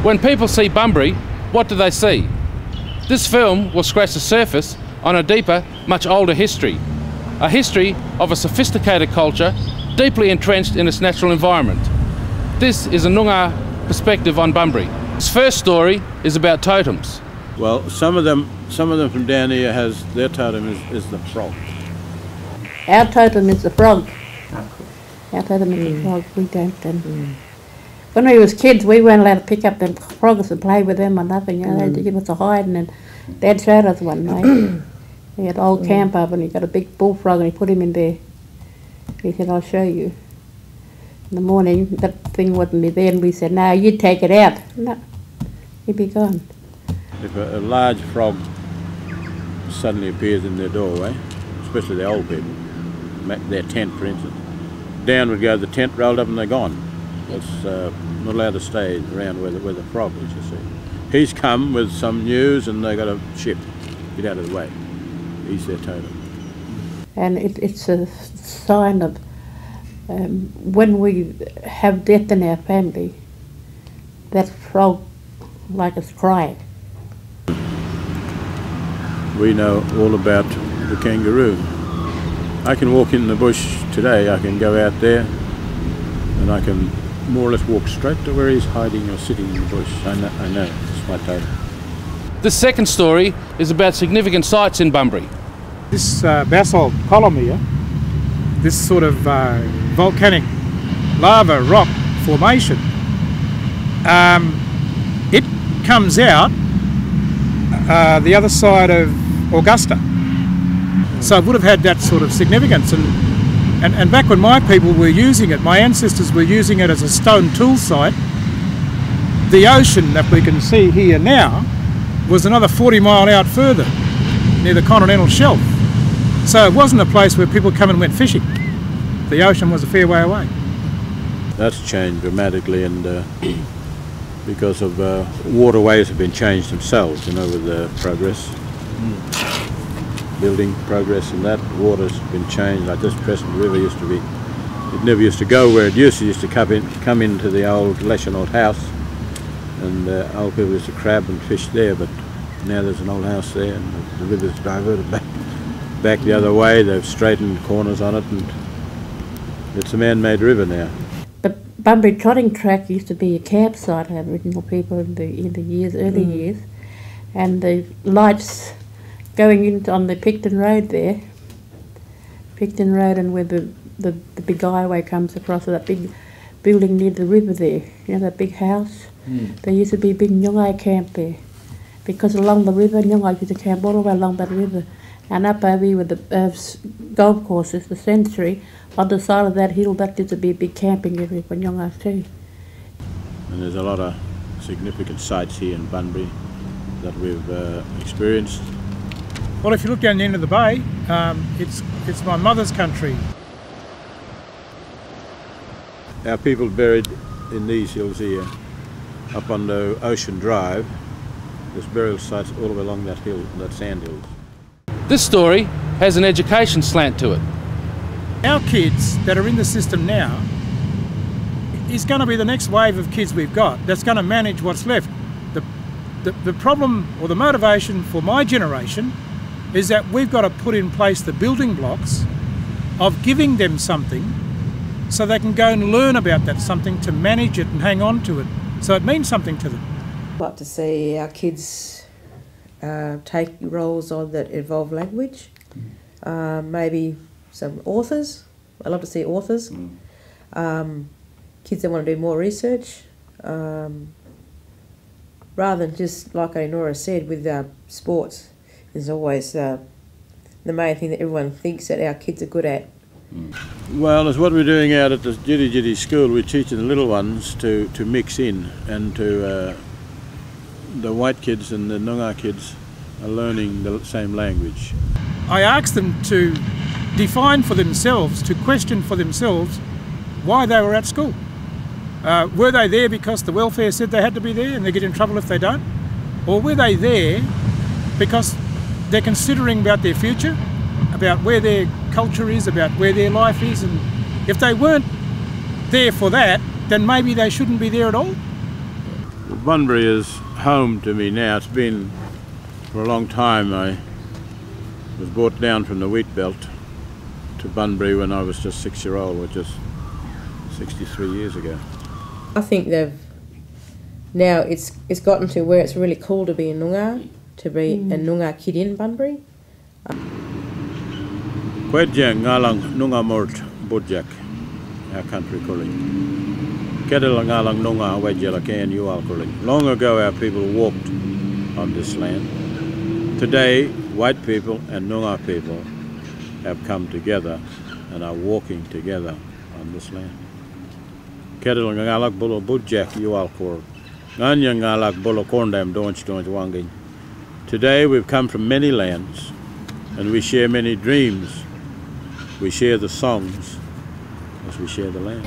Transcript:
When people see Bunbury, what do they see? This film will scratch the surface on a deeper, much older history. A history of a sophisticated culture deeply entrenched in its natural environment. This is a Noongar perspective on Bunbury. Its first story is about totems. Well, some of them from down here has their totem is the frog. Our totem is the frog. Our totem is the frog. We don't. When we was kids, we weren't allowed to pick up them frogs and play with them or nothing. You know, they had to give us a hiding, and Dad showed us one night. He had an old camp up, and he got a big bullfrog, and he put him in there. He said, "I'll show you." In the morning, that thing wasn't there, and we said, "No, you take it out." No, he'd be gone. If a large frog suddenly appears in their doorway, especially the old people, their tent, for instance, down would go the tent, rolled up, and they're gone. It's not allowed to stay around where the frog is, you see. He's come with some news and they got a ship. Get out of the way. He's their totem. And it's a sign of when we have death in our family, that frog like us crying. We know all about the kangaroo. I can walk in the bush today, I can go out there and I can more or less walk straight to where he's hiding or sitting in the bush. I know, it's my totem. The second story is about significant sites in Bunbury. This basalt column here, this sort of volcanic lava rock formation, it comes out the other side of Augusta. So it would have had that sort of significance. And back when my people were using it, my ancestors were using it as a stone tool site, the ocean that we can see here now was another 40 mile out further, near the continental shelf. So it wasn't a place where people come and went fishing. The ocean was a fair way away. That's changed dramatically, and because of waterways have been changed themselves, you know, with the progress. Building progress, and that water's been changed. Like this Crescent River used to be, it never used to go where it used to come into the old old house, and old people used to crab and fish there, but now there's an old house there and the river's diverted back the other way. They've straightened corners on it and it's a man-made river now. But Bunbury Trotting Track used to be a campsite of Aboriginal people in the early years, and the lights going in on the Picton Road there, Picton Road, and where the big highway comes across, that big building near the river there, you know, that big house. There used to be a big Noongar camp there, because along the river, Noongar used to camp all the way along that river. And up over here with the golf courses, the Century, on the side of that hill, that used to be a big camping area for Noongar too. And there's a lot of significant sites here in Bunbury that we've experienced. Well, if you look down the end of the bay, it's my mother's country. Our people buried in these hills here, up on the Ocean Drive. There's burial sites all the way along that hill, that sand hills. This story has an education slant to it. Our kids that are in the system now is going to be the next wave of kids we've got that's going to manage what's left. The problem or the motivation for my generation is that we've got to put in place the building blocks of giving them something so they can go and learn about that something, to manage it and hang on to it, so it means something to them. I'd like to see our kids take roles on that involve language, maybe some authors. I'd love to see authors, kids that want to do more research, rather than just, like Nora said, with sports. Is always the main thing that everyone thinks that our kids are good at. Well, it's what we're doing out at the Jitty school. We're teaching the little ones to mix in, and to the white kids and the Noongar kids are learning the same language. I asked them to define for themselves, to question for themselves why they were at school. Were they there because the welfare said they had to be there and they get in trouble if they don't? Or were they there because they're considering about their future, about where their culture is, about where their life is, and if they weren't there for that, then maybe they shouldn't be there at all. Well, Bunbury is home to me now. It's been for a long time. I was brought down from the wheat belt to Bunbury when I was just 6-year-old, which is 63 years ago. I think now it's gotten to where it's really cool to be a Noongar, to be a Noongar kid in Bunbury. Kwedjang ngalang Noongar mort Boodja, our country calling. Kedala ngalang Noongar wedjela can you all calling. Long ago our people walked on this land. Today white people and Noongar people have come together and are walking together on this land. Kedala ngalak bolo Boodja you all call. Nganya ngalak bolo korndam donch wangin. Today we've come from many lands and we share many dreams. We share the songs as we share the land.